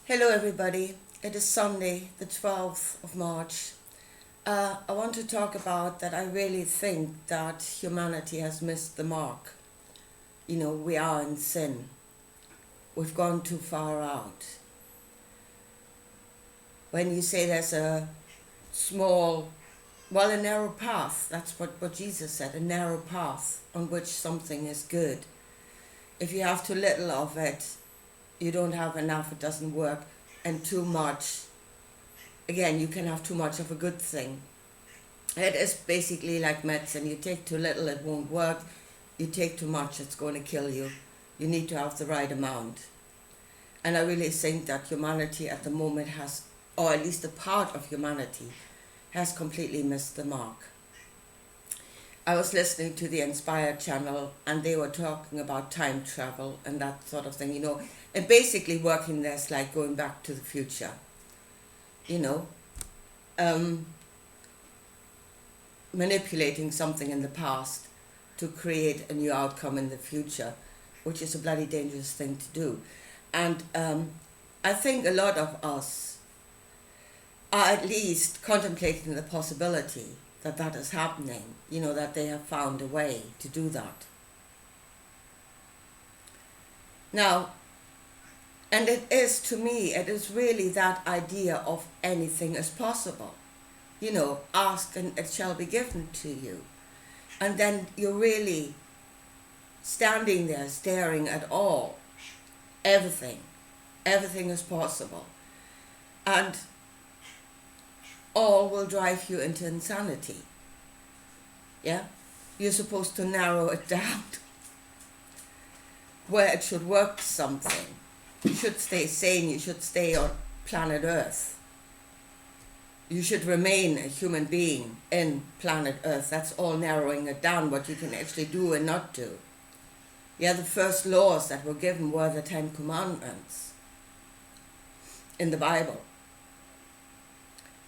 Hello, everybody. It is Sunday, the 12th of March. I want to talk about that. I really think that humanity has missed the mark. We are in sin. We've gone too far out. When you say there's a a narrow path, that's what Jesus said, a narrow path on which something is good. If you have too little of it, you don't have enough, it doesn't work, and too much, again, you can have too much of a good thing. It is basically like medicine. You take too little, it won't work. You take too much, it's going to kill you. You need to have the right amount. And I really think that humanity at the moment has, or at least a part of humanity, has completely missed the mark. I was listening to the Inspired channel and they were talking about time travel and that sort of thing, and basically working this like going back to the future, manipulating something in the past to create a new outcome in the future, which is a bloody dangerous thing to do. And I think a lot of us are at least contemplating the possibility that is happening, that they have found a way to do that. Now, and it is, to me, it is really that idea of anything is possible. Ask and it shall be given to you. And then you're really standing there staring at everything. Everything is possible. And all will drive you into insanity. Yeah? You're supposed to narrow it down where it should work something. You should stay sane, you should stay on planet Earth. You should remain a human being in planet Earth. That's all narrowing it down, what you can actually do and not do. Yeah, the first laws that were given were the 10 Commandments in the Bible.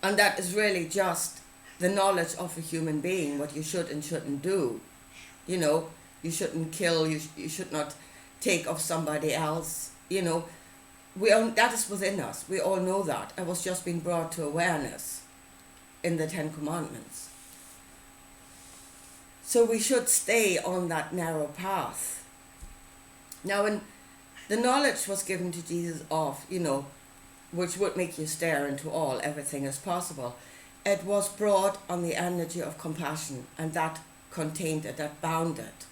And that is really just the knowledge of a human being, what you should and shouldn't do. You shouldn't kill, you should not take of somebody else. That is within us. We all know that. I was just being brought to awareness in the 10 Commandments. So we should stay on that narrow path. Now, when the knowledge was given to Jesus of, which would make you stare into everything is possible, it was brought on the energy of compassion, and that contained it, that bound it.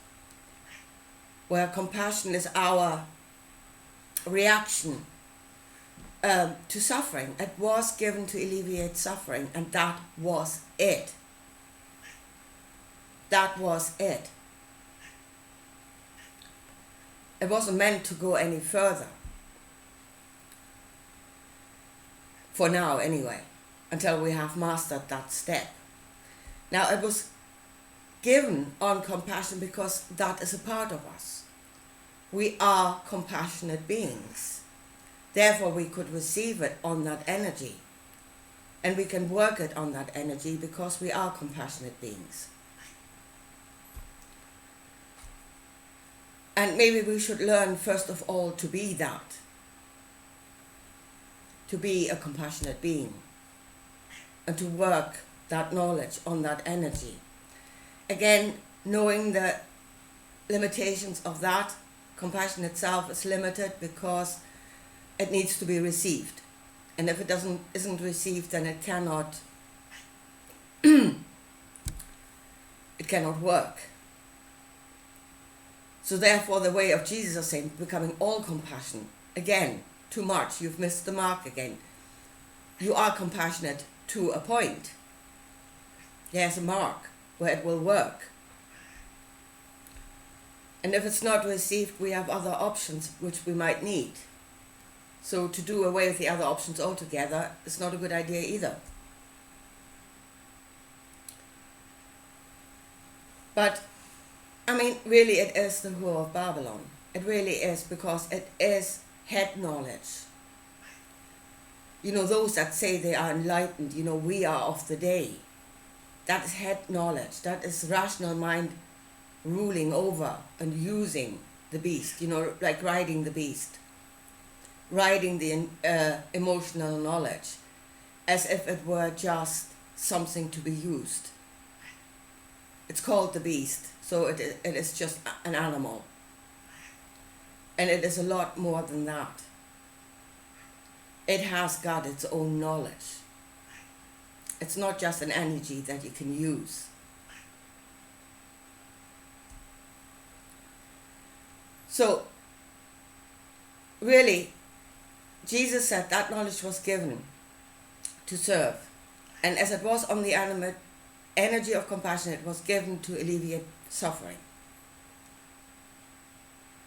Where compassion is our reaction to suffering. It was given to alleviate suffering, and that was it. That was it. It wasn't meant to go any further. For now, anyway, until we have mastered that step. Now, it was given on compassion because that is a part of us. We are compassionate beings. Therefore, we could receive it on that energy. And we can work it on that energy because we are compassionate beings. And maybe we should learn, first of all, to be that. To be a compassionate being. And to work that knowledge on that energy. Again, knowing the limitations of that, compassion itself is limited because it needs to be received. And if it isn't received, then it cannot it cannot work. So therefore, the way of Jesus is saying, becoming all compassion. Again, too much, you've missed the mark again. You are compassionate to a point. There's a mark where it will work. And if it's not received, we have other options which we might need. So to do away with the other options altogether is not a good idea either. But, really it is the Whore of Babylon. It really is, because it is head knowledge. Those that say they are enlightened, we are of the day. That is head knowledge. That is rational mind ruling over and using the beast, like riding the beast. riding the emotional knowledge as if it were just something to be used. It's called the beast, so it is just an animal. And it is a lot more than that. It has got its own knowledge. It's not just an energy that you can use. So, really, Jesus said that knowledge was given to serve. And as it was on the animate energy of compassion, it was given to alleviate suffering.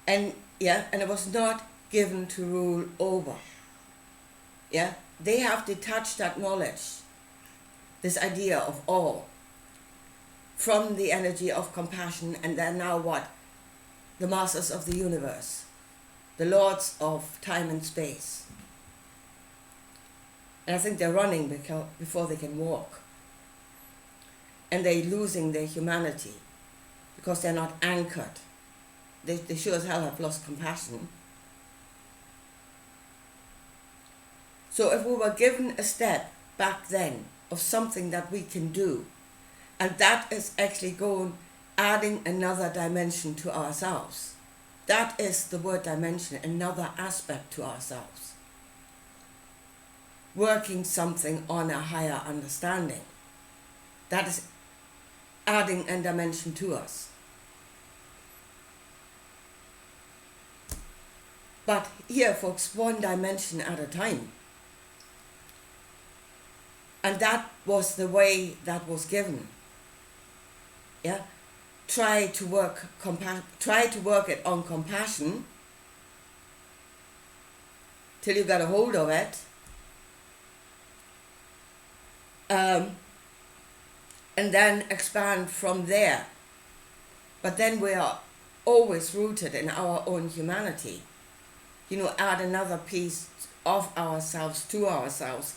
And it was not given to rule over. Yeah, they have detached that knowledge, this idea of all, from the energy of compassion, and they're now what? The masters of the universe, the lords of time and space. And I think they're running before they can walk. And they're losing their humanity because they're not anchored. They sure as hell have lost compassion. So if we were given a step back then of something that we can do, and that is actually adding another dimension to ourselves. That is the word dimension, another aspect to ourselves. Working something on a higher understanding. That is adding a dimension to us. But here, folks, one dimension at a time. And that was the way that was given. Yeah? Try to work it on compassion till you get a hold of it. And then expand from there. But then we are always rooted in our own humanity. Add another piece of ourselves to ourselves,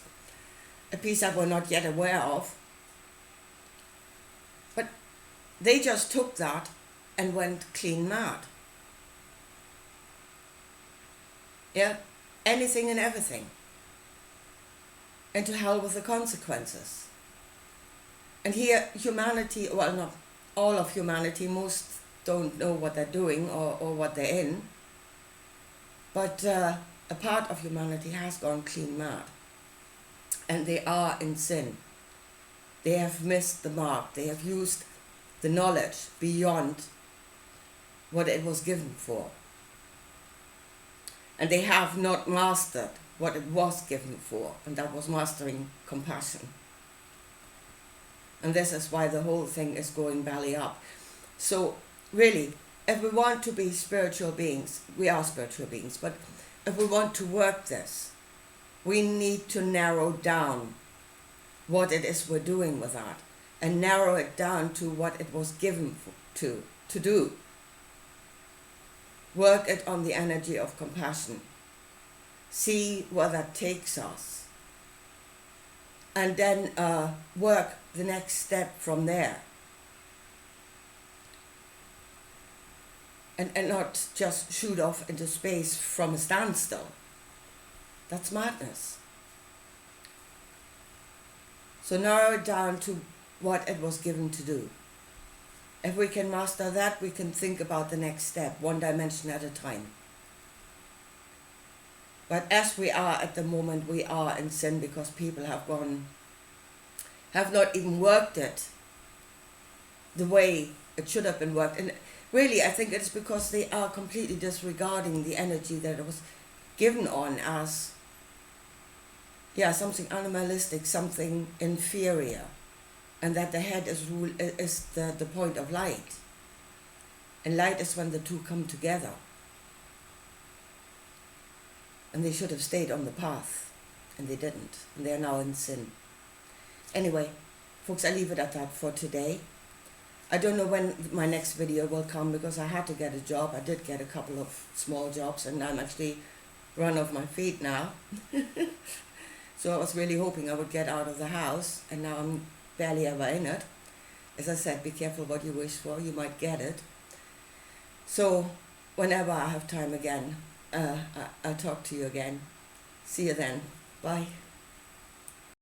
a piece that we're not yet aware of. But they just took that and went clean mad. Yeah, anything and everything. And to hell with the consequences. And here humanity, well, not all of humanity, most don't know what they're doing or what they're in. But a part of humanity has gone clean mad. And they are in sin. They have missed the mark. They have used the knowledge beyond what it was given for. And they have not mastered what it was given for, and that was mastering compassion. And this is why the whole thing is going belly up. So really, if we want to be spiritual beings, we are spiritual beings, but if we want to work this, we need to narrow down what it is we're doing with that, and narrow it down to what it was given to do. Work it on the energy of compassion. See where that takes us. And then work the next step from there. And not just shoot off into space from a standstill. That's madness. So narrow it down to what it was given to do. If we can master that, we can think about the next step, one dimension at a time. But as we are at the moment, we are in sin because people have not even worked it the way it should have been worked. And really, I think it's because they are completely disregarding the energy that it was given on as, something animalistic, something inferior, and that the head is the point of light. And light is when the two come together. And they should have stayed on the path, and they didn't, and they are now in sin. Anyway, folks, I leave it at that for today. I don't know when my next video will come because I had to get a job. I did get a couple of small jobs, and I'm actually run off my feet now. So I was really hoping I would get out of the house, and now I'm barely ever in it. As I said, be careful what you wish for, you might get it. So whenever I have time again, I'll talk to you again. See you then. Bye.